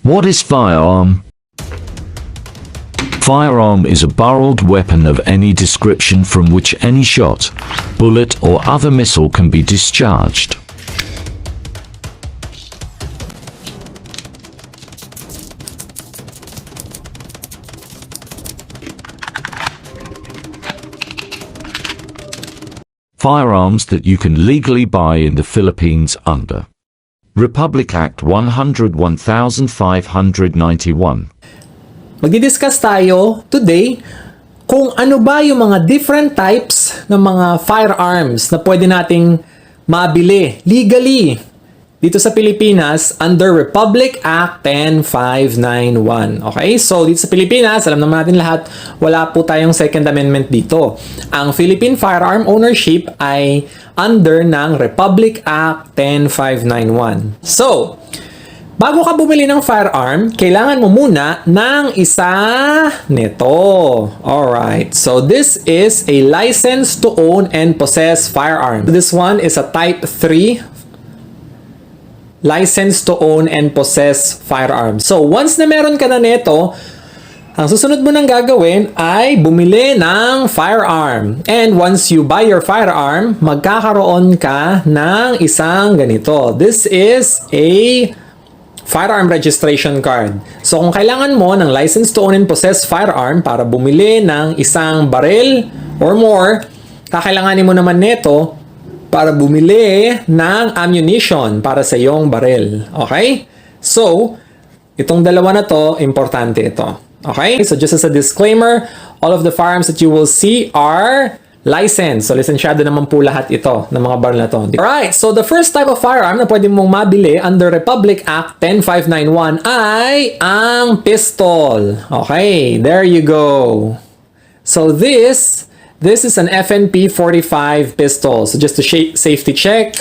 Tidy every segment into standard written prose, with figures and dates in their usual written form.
What is firearm? Firearm is a barreled weapon of any description from which any shot, bullet or other missile can be discharged. Firearms that you can legally buy in the Philippines under Republic Act 101,591. Magdi-discuss tayo today kung ano ba yung mga different types ng mga firearms na pwede nating mabili legally dito sa Pilipinas under Republic Act 10591. Okay? So, dito sa Pilipinas, alam naman natin lahat, wala po tayong Second Amendment dito. Ang Philippine Firearm Ownership ay under ng Republic Act 10591. So, bago ka bumili ng firearm, kailangan mo muna ng isa nito. Alright, so this is a license to own and possess firearm. This one is a Type 3 license to own and possess firearms. So, once na meron ka na nito, ang susunod mo nang gagawin ay bumili ng firearm. And once you buy your firearm, magkakaroon ka ng isang ganito. This is a firearm registration card. So, kung kailangan mo ng license to own and possess firearm para bumili ng isang baril or more, kakailanganin mo naman nito para bumili ng ammunition para sa iyong baril. Okay? So, itong dalawa na to, importante ito. Okay? So, just as a disclaimer, all of the firearms that you will see are licensed. So, lisensyado naman po lahat ito ng mga baril na to. Alright, so the first type of firearm na pwede mong mabili under Republic Act 10591 ay ang pistol. Okay, there you go. So, this is an FNP 45 pistol. So just a safety check.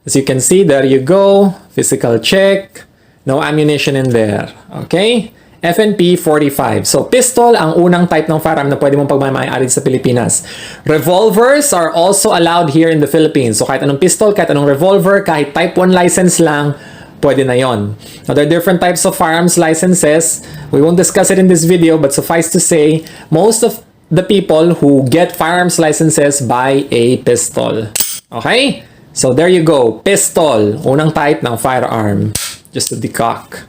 As you can see, there you go. Physical check. No ammunition in there. Okay? FNP 45. So pistol ang unang type ng firearm na pwede mong pagmamayari sa Pilipinas. Revolvers are also allowed here in the Philippines. So kahit anong pistol, kahit anong revolver, kahit type 1 license lang, pwede na yon. Now, there are different types of firearms licenses. We won't discuss it in this video, but suffice to say, most of the people who get firearms licenses buy a pistol. Okay? So, there you go. Pistol. Unang type ng firearm. Just to decock.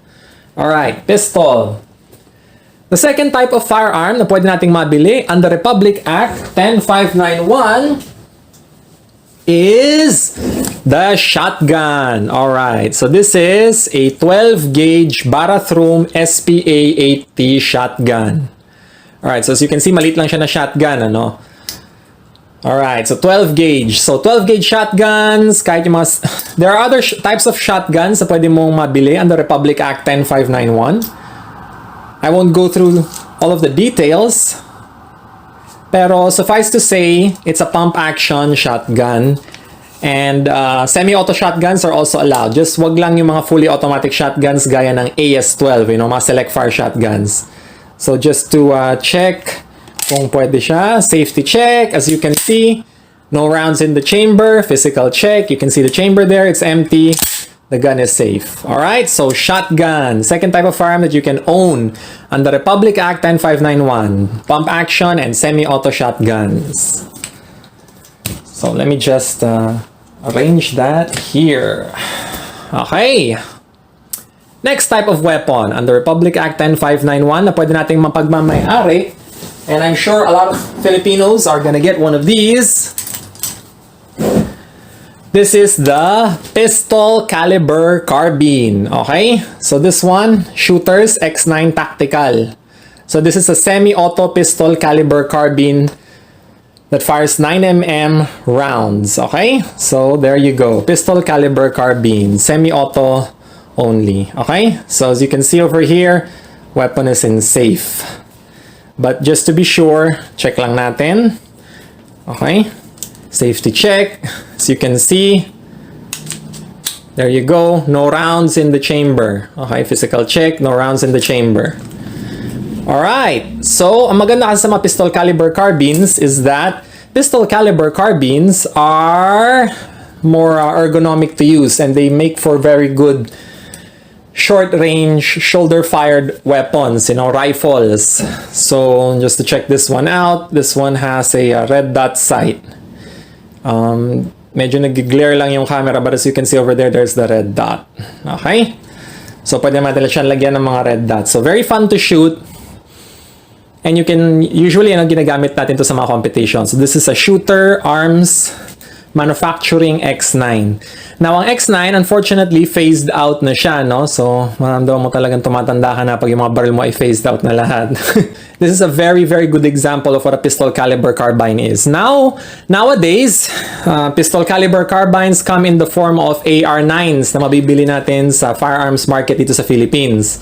Alright, pistol. The second type of firearm na pwede nating mabili under Republic Act 10591 is the shotgun. Alright, so this is a 12-gauge Barathrum SPA 80 shotgun. Alright, so as you can see, maliit lang siya na shotgun, ano? Alright, so 12 gauge. So 12 gauge shotguns, kahit yung mga... There are other types of shotguns na pwede mong mabili under Republic Act 10591. I won't go through all of the details. Pero suffice to say, it's a pump action shotgun. And semi-auto shotguns are also allowed. Just wag lang yung mga fully automatic shotguns gaya ng AS-12, you know, mga select fire shotguns. So just to check kung pwede siya, safety check, as you can see, no rounds in the chamber, physical check, you can see the chamber there, it's empty, the gun is safe. Alright, so shotgun, second type of firearm that you can own under Republic Act 10591, pump action and semi-auto shotguns. So let me just arrange that here. Okay. Next type of weapon under Republic Act 10591 na pwede nating mapagmamayari, and I'm sure a lot of Filipinos are gonna get one of these. This is the pistol caliber carbine. Okay? So this one, Shooters X9 Tactical. So this is a semi-auto pistol caliber carbine that fires 9mm rounds. Okay? So there you go. Pistol caliber carbine. Semi-auto only. Okay? So as you can see over here, weapon is in safe. But just to be sure, check lang natin. Okay? Safety check. As you can see, there you go. No rounds in the chamber. Okay? Physical check. No rounds in the chamber. Alright. So, ang maganda kasi sa mga pistol caliber carbines is that pistol caliber carbines are more ergonomic to use and they make for very good short-range, shoulder-fired weapons, rifles. So, just to check this one out, this one has a red dot sight. Medyo nag-glare lang yung camera, but as you can see over there, there's the red dot. Okay? So, pwede natin siya lagyan ng mga red dots. So, very fun to shoot. And you can, usually, ginagamit natin to sa mga competitions. So, this is a shooter arms manufacturing X9. Now, ang X9, unfortunately, phased out na siya, no? So, maramdaman mo talagang tumatanda ka na pag yung mga barrel mo ay phased out na lahat. This is a very, very good example of what a pistol caliber carbine is. Nowadays, pistol caliber carbines come in the form of AR9s na mabibili natin sa firearms market dito sa Philippines.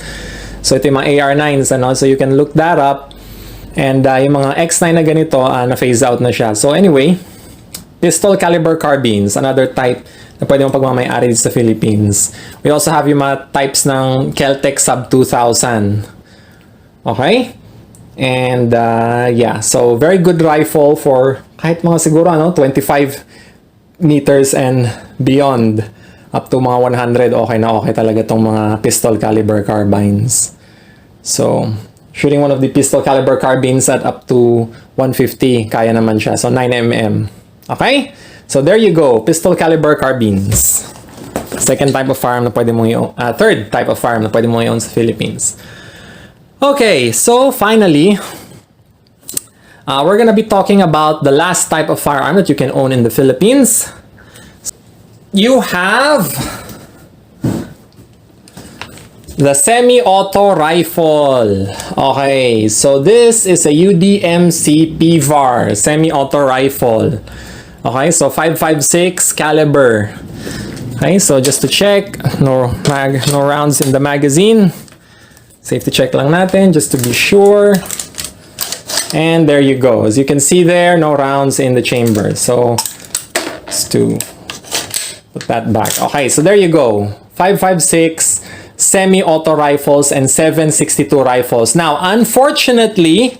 So, ito yung mga AR9s, ano? So, you can look that up. And yung mga X9 na ganito, na-phase out na siya. So, anyway, pistol caliber carbines, another type na pwede mong pagmamayari sa Philippines. We also have yung mga types ng Keltec Sub 2000. Okay? And yeah, so very good rifle for kahit mga siguro 25 meters and beyond, up to mga 100, okay na okay talaga tong mga pistol caliber carbines. So, shooting one of the pistol caliber carbines at up to 150, kaya naman siya. So, 9mm. Okay? So, there you go. Pistol caliber carbines. Second type of firearm na pwede mong i-own. Third type of firearm na pwede mong i-own sa Philippines. Okay, so finally, we're gonna be talking about the last type of firearm that you can own in the Philippines. You have the semi-auto rifle. Okay, so this is a UDMC PVAR semi-auto rifle. Okay, so 5.56 caliber. Okay, so just to check, no rounds in the magazine. Safety check lang natin just to be sure. And there you go. As you can see there, no rounds in the chamber. So just to put that back. Okay, so there you go. 5.56 semi-auto rifles and 7.62 rifles. Now, unfortunately,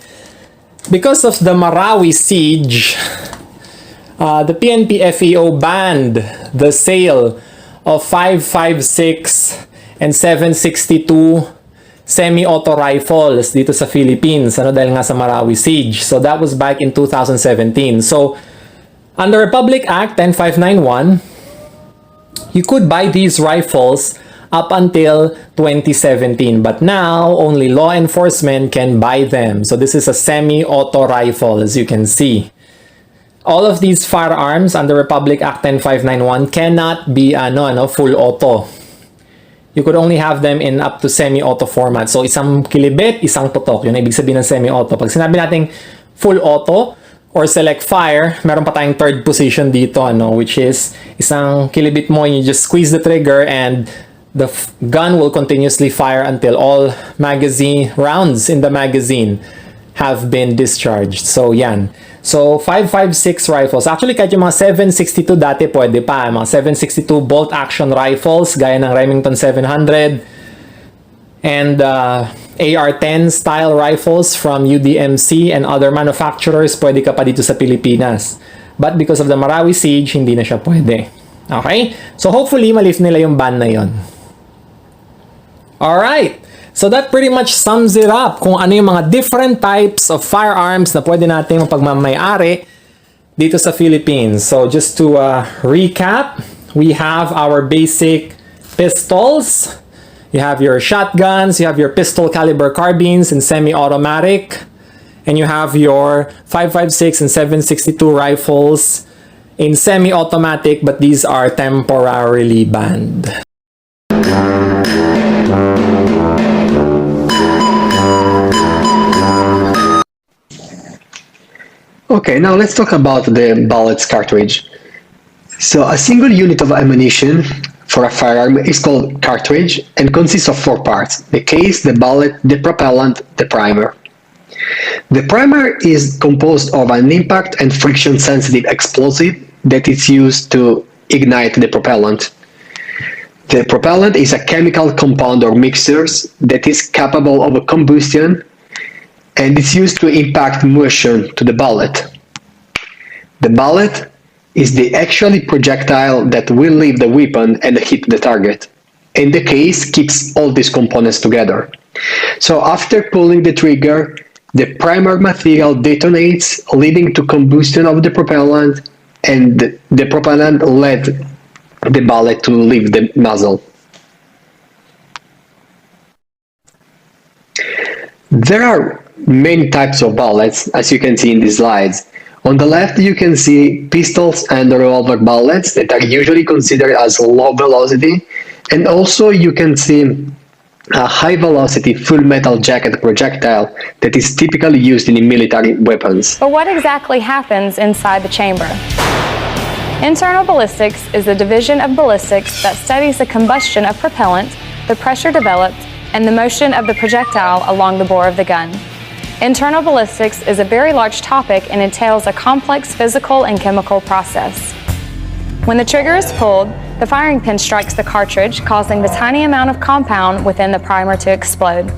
because of the Marawi siege, the PNP FEO banned the sale of 5.56 and 7.62 semi-auto rifles dito sa Philippines, dahil nga sa Marawi siege. So that was back in 2017. So under Republic Act 10591, you could buy these rifles up until 2017, but now only law enforcement can buy them. So this is a semi-auto rifle, as you can see. All of these firearms under Republic Act 10591 cannot be full auto. You could only have them in up to semi-auto format. So isang kilibit, isang tutok. Yun ang ibig sabihin ng semi-auto. Pag sinabi nating full auto or select fire, meron pa tayong third position dito, which is isang kilibit mo, you just squeeze the trigger and the gun will continuously fire until all magazine rounds in the magazine have been discharged. So yan. So 5.56 rifles. Actually, kahit yung mga 7.62 dati pwede pa. Mga 7.62 bolt action rifles gaya ng Remington 700 and AR-10 style rifles from UDMC and other manufacturers, pwede ka pa dito sa Pilipinas. But because of the Marawi siege, hindi na siya pwede. Okay? So hopefully, malift nila yung ban na yon. Alright, so that pretty much sums it up kung ano yung mga different types of firearms na pwede natin mapagmamayari dito sa Philippines. So just to recap, we have our basic pistols, you have your shotguns, you have your pistol caliber carbines and semi-automatic, and you have your 5.56 and 7.62 rifles in semi-automatic, but these are temporarily banned. Okay, now let's talk about the bullets cartridge. So a single unit of ammunition for a firearm is called cartridge and consists of 4 parts: the case, the bullet, the propellant, the primer. The primer is composed of an impact and friction sensitive explosive that is used to ignite the propellant. The propellant is a chemical compound or mixtures that is capable of a combustion and it's used to impact motion to the bullet. The bullet is the actual projectile that will leave the weapon and hit the target. and the case keeps all these components together. So after pulling the trigger, the primer material detonates, leading to combustion of the propellant, and the propellant led the bullet to leave the muzzle. There are many types of bullets, as you can see in these slides. On the left, you can see pistols and revolver bullets that are usually considered as low velocity, and also you can see a high velocity full metal jacket projectile that is typically used in military weapons. But what exactly happens inside the chamber? Internal ballistics is the division of ballistics that studies the combustion of propellant, the pressure developed, and the motion of the projectile along the bore of the gun. Internal ballistics is a very large topic and entails a complex physical and chemical process. When the trigger is pulled, the firing pin strikes the cartridge, causing the tiny amount of compound within the primer to explode.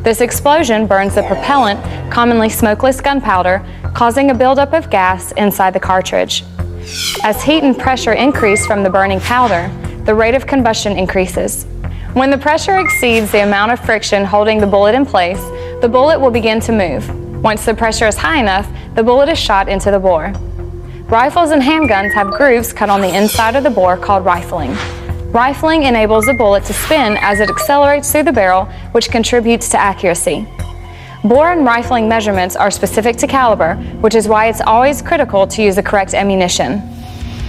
This explosion burns the propellant, commonly smokeless gunpowder, causing a buildup of gas inside the cartridge. As heat and pressure increase from the burning powder, the rate of combustion increases. When the pressure exceeds the amount of friction holding the bullet in place, the bullet will begin to move. Once the pressure is high enough, the bullet is shot into the bore. Rifles and handguns have grooves cut on the inside of the bore called rifling. Rifling enables the bullet to spin as it accelerates through the barrel, which contributes to accuracy. Bore and rifling measurements are specific to caliber, which is why it's always critical to use the correct ammunition.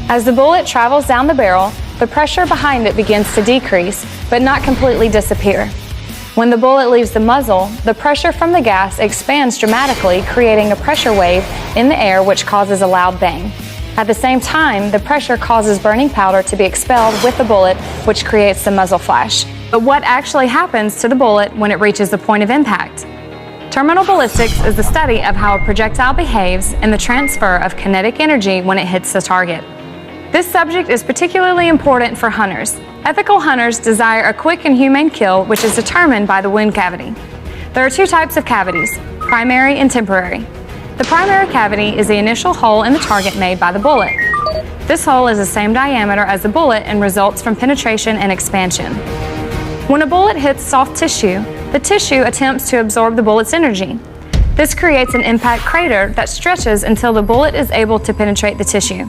As the bullet travels down the barrel, the pressure behind it begins to decrease, but not completely disappear. When the bullet leaves the muzzle, the pressure from the gas expands dramatically, creating a pressure wave in the air which causes a loud bang. At the same time, the pressure causes burning powder to be expelled with the bullet, which creates the muzzle flash. But what actually happens to the bullet when it reaches the point of impact? Terminal ballistics is the study of how a projectile behaves and the transfer of kinetic energy when it hits the target. This subject is particularly important for hunters. Ethical hunters desire a quick and humane kill, which is determined by the wound cavity. There are two types of cavities, primary and temporary. The primary cavity is the initial hole in the target made by the bullet. This hole is the same diameter as the bullet and results from penetration and expansion. When a bullet hits soft tissue, the tissue attempts to absorb the bullet's energy. This creates an impact crater that stretches until the bullet is able to penetrate the tissue.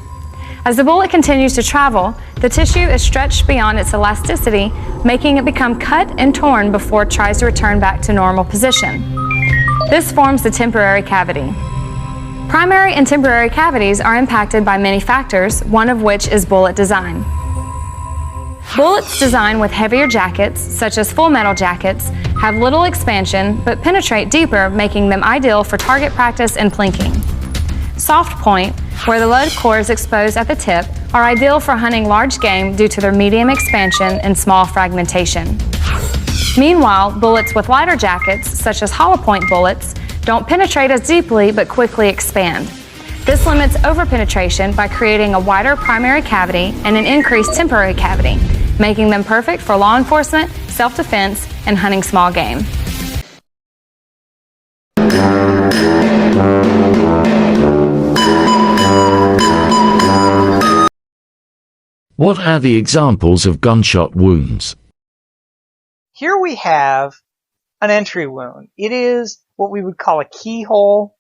As the bullet continues to travel, the tissue is stretched beyond its elasticity, making it become cut and torn before it tries to return back to normal position. This forms the temporary cavity. Primary and temporary cavities are impacted by many factors, one of which is bullet design. Bullets designed with heavier jackets, such as full metal jackets, have little expansion but penetrate deeper, making them ideal for target practice and plinking. Soft point, where the lead core is exposed at the tip, are ideal for hunting large game due to their medium expansion and small fragmentation. Meanwhile, bullets with lighter jackets, such as hollow point bullets, don't penetrate as deeply but quickly expand. This limits overpenetration by creating a wider primary cavity and an increased temporary cavity, making them perfect for law enforcement, self-defense, and hunting small game. What are the examples of gunshot wounds? Here we have an entry wound. It is what we would call a keyhole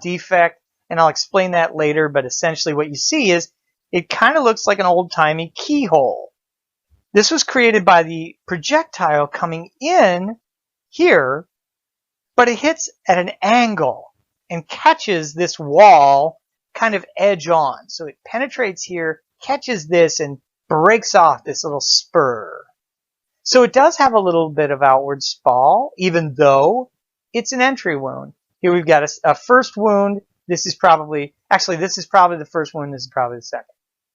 defect, and I'll explain that later, but essentially what you see is it kind of looks like an old-timey keyhole. This was created by the projectile coming in here, but it hits at an angle and catches this wall kind of edge on. So it penetrates here, catches this, and breaks off this little spur. So it does have a little bit of outward spall, even though it's an entry wound. Here we've got a first wound. This is probably the first wound. This is probably the second.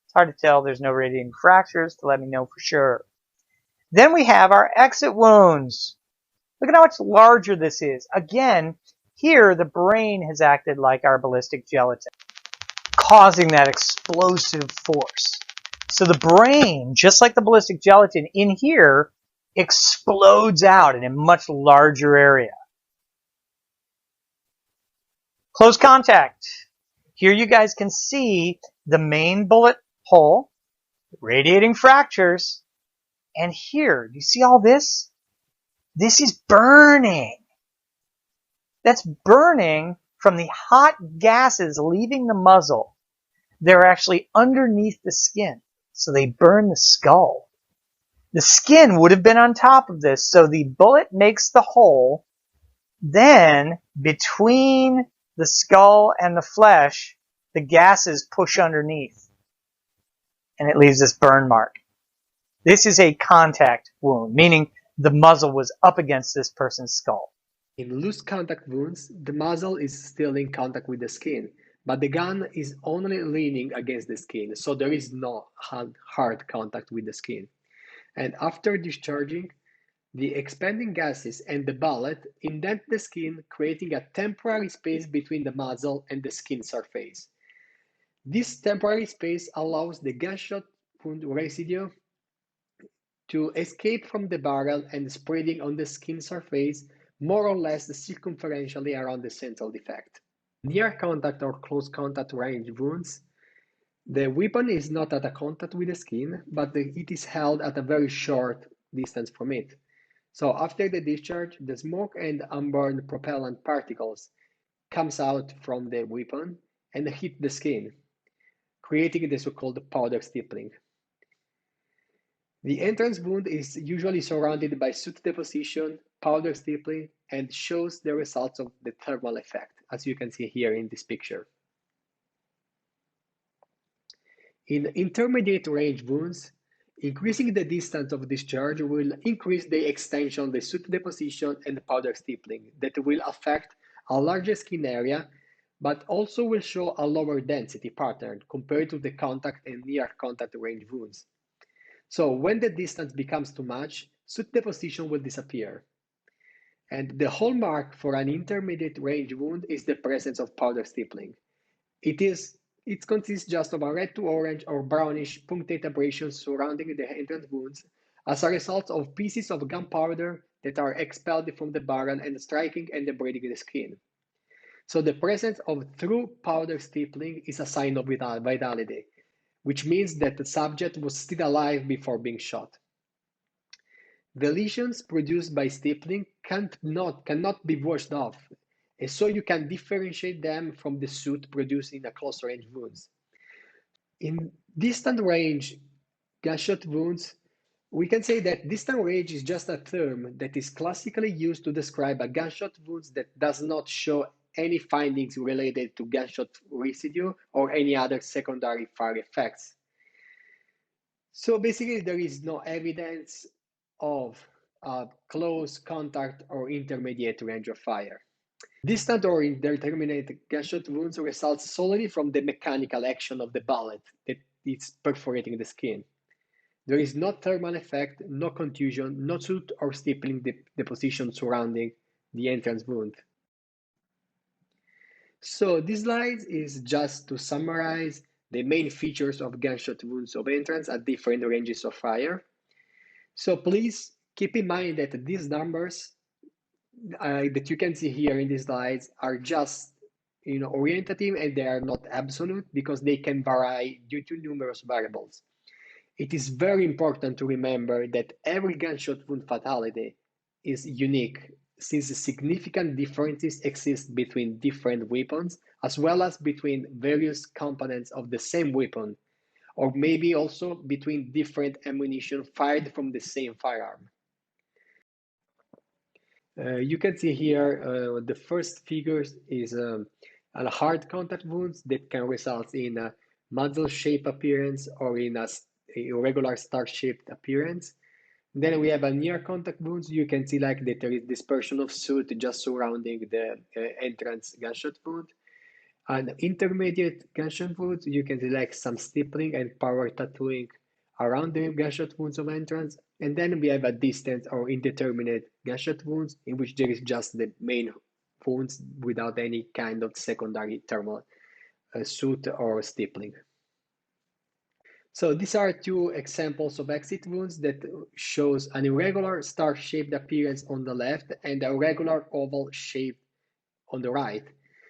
It's hard to tell. There's no radiating fractures to let me know for sure. Then we have our exit wounds. Look at how much larger this is. Again, here the brain has acted like our ballistic gelatin, causing that explosive force. So the brain, just like the ballistic gelatin in here, explodes out in a much larger area. Close contact. Here you guys can see the main bullet hole, radiating fractures, And here, do you see all this? This is burning. That's burning from the hot gases leaving the muzzle. They're actually underneath the skin, so they burn the skull. The skin would have been on top of this, so the bullet makes the hole. Then, between the skull and the flesh, the gases push underneath, and it leaves this burn mark. This is a contact wound, meaning the muzzle was up against this person's skull. In loose contact wounds, the muzzle is still in contact with the skin, but the gun is only leaning against the skin, so there is no hard contact with the skin. And after discharging, the expanding gases and the bullet indent the skin, creating a temporary space between the muzzle and the skin surface. This temporary space allows the gunshot wound residue to escape from the barrel and spreading on the skin surface more or less circumferentially around the central defect. Near contact or close contact range wounds, the weapon is not at a contact with the skin, but it is held at a very short distance from it. So after the discharge, the smoke and unburned propellant particles comes out from the weapon and hit the skin, creating the so-called powder stippling. The entrance wound is usually surrounded by soot deposition, powder stippling, and shows the results of the thermal effect, as you can see here in this picture. In intermediate range wounds, increasing the distance of discharge will increase the extension, the soot deposition, and powder stippling that will affect a larger skin area, but also will show a lower density pattern compared to the contact and near contact range wounds. So when the distance becomes too much, soot deposition will disappear. And the hallmark for an intermediate range wound is the presence of powder stippling. It consists just of a red to orange or brownish punctate abrasions surrounding the entrance wounds as a result of pieces of gunpowder that are expelled from the barrel and striking and debriding the skin. So the presence of true powder stippling is a sign of vitality, which means that the subject was still alive before being shot. The lesions produced by stippling cannot be washed off, and so you can differentiate them from the soot produced in a close range wounds. In distant range gunshot wounds, we can say that distant range is just a term that is classically used to describe a gunshot wounds that does not show any findings related to gunshot residue or any other secondary fire effects. So basically, there is no evidence of close contact or intermediate range of fire. Distant or indeterminate gunshot wounds result solely from the mechanical action of the bullet that is perforating the skin. There is no thermal effect, no contusion, no soot or stippling deposition surrounding the entrance wound. So this slide is just to summarize the main features of gunshot wounds of entrance at different ranges of fire. So please keep in mind that these numbers that you can see here in these slides are just orientative, and they are not absolute because they can vary due to numerous variables. It is very important to remember that every gunshot wound fatality is unique, since significant differences exist between different weapons as well as between various components of the same weapon, or maybe also between different ammunition fired from the same firearm. You can see here the first figures is a hard contact wounds that can result in a muzzle-shaped appearance or in a irregular star-shaped appearance. Then we have a near contact wounds. You can see like that there is dispersion of soot just surrounding the entrance gunshot wound. And intermediate gunshot wounds, you can see like some stippling and power tattooing around the gunshot wounds of entrance. And then we have a distant or indeterminate gunshot wounds in which there is just the main wounds without any kind of secondary thermal soot or stippling. So these are two examples of exit wounds that shows an irregular star-shaped appearance on the left and a regular oval shape on the right.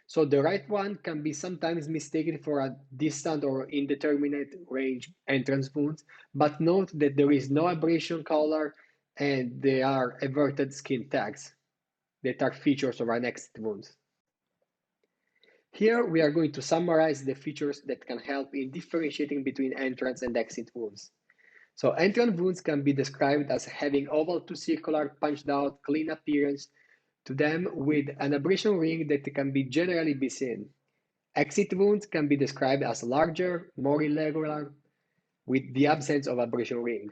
So the right one can be sometimes mistaken for a distant or indeterminate range entrance wound, but note that there is no abrasion color and they are averted skin tags that are features of an exit wound. Here we are going to summarize the features that can help in differentiating between entrance and exit wounds. So entrance wounds can be described as having oval to circular, punched out, clean appearance to them with an abrasion ring that can be generally be seen. Exit wounds can be described as larger, more irregular, with the absence of abrasion ring.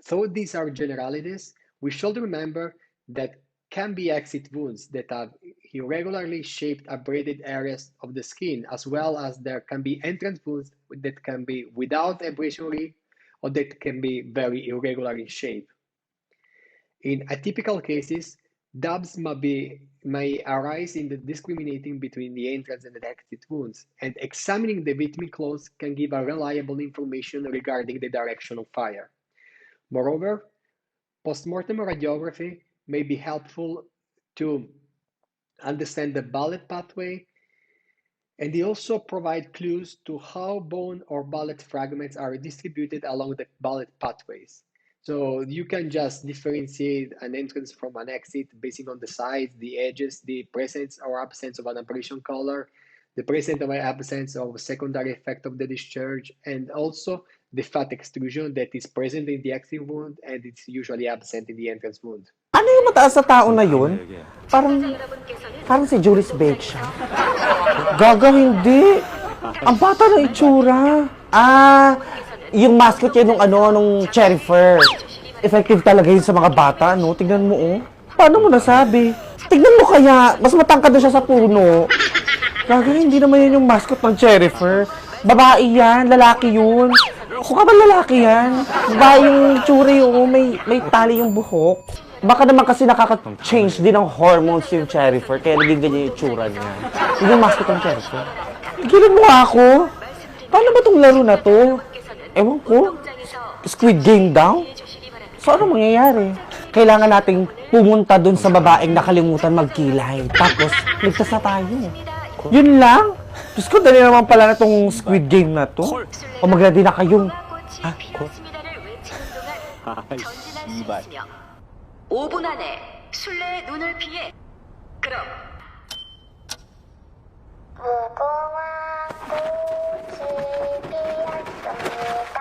Though these are generalities, we should remember that can be exit wounds that have irregularly shaped abraded areas of the skin, as well as there can be entrance wounds that can be without abrasion ring or that can be very irregular in shape. In atypical cases, dubs may arise in the discriminating between the entrance and the exit wounds, and examining the victim clothes can give a reliable information regarding the direction of fire. Moreover, postmortem radiography may be helpful to understand the bullet pathway, and they also provide clues to how bone or bullet fragments are distributed along the bullet pathways. So you can just differentiate an entrance from an exit based on the sides, the edges, the presence or absence of an abrasion color, the presence or absence of secondary effect of the discharge, and also the fat extrusion that is present in the exit wound and it's usually absent in the entrance wound. Ano yung mataas na tao na yun? Parang si Julius Bake siya. Gaga, hindi. Ang bata ng itsura. Yung mascot yun nung Cherry Fur. Effective talaga yun sa mga bata, no? Tignan mo, oh. Paano mo nasabi? Tignan mo kaya, mas matangkad na siya sa puno. Gaga, hindi naman yun yung mascot ng Cherry Fur. Babae yan, lalaki yun. Kung ka ba lalaki yan? Babae yung itsura yung may tali yung buhok. Baka naman kasi nakaka-change din ng hormones yung Cherry Fur, kaya naging ganyan yung itsura niya. Yun yung mascot ng Cherry Fur. Tigilan mo ako. Paano ba tong laro na to? Ewan ko. Squid Game daw? So ano mangyayari? Kailangan nating pumunta dun sa babaeng nakalimutan magkilay. Tapos, ligtas na tayo. Yun lang? Diyos ko, dali naman pala na tong Squid Game na to. O mag-ready na kayong... 씨발. 5분 안에 술래의 눈을 피해. 그럼. 무궁화 꽃이 피었습니다.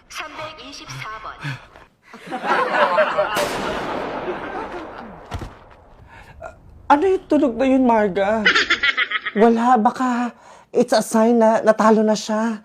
324번. Ano yung tunog na yun, Marga? Wala, baka it's a sign na natalo na siya.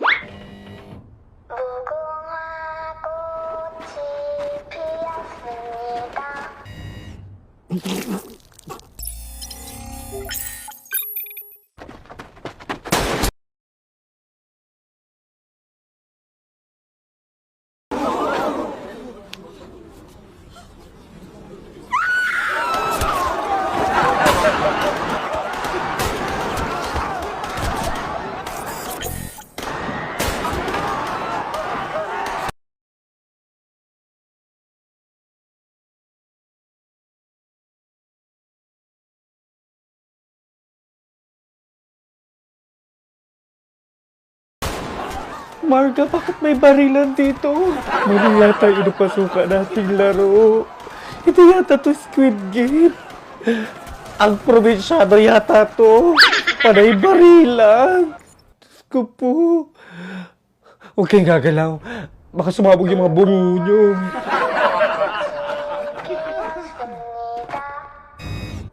Marga, bakit may barilan dito? Mali yata yung napasuka nating laro. Hindi yata to Squid Game. Ang probinsyano yata to. Panay barilan. Diyos ko po. Huwag kayong gagalaw. Baka sumabog yung mga bungo nyo.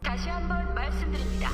다시 한번 말씀드립니다.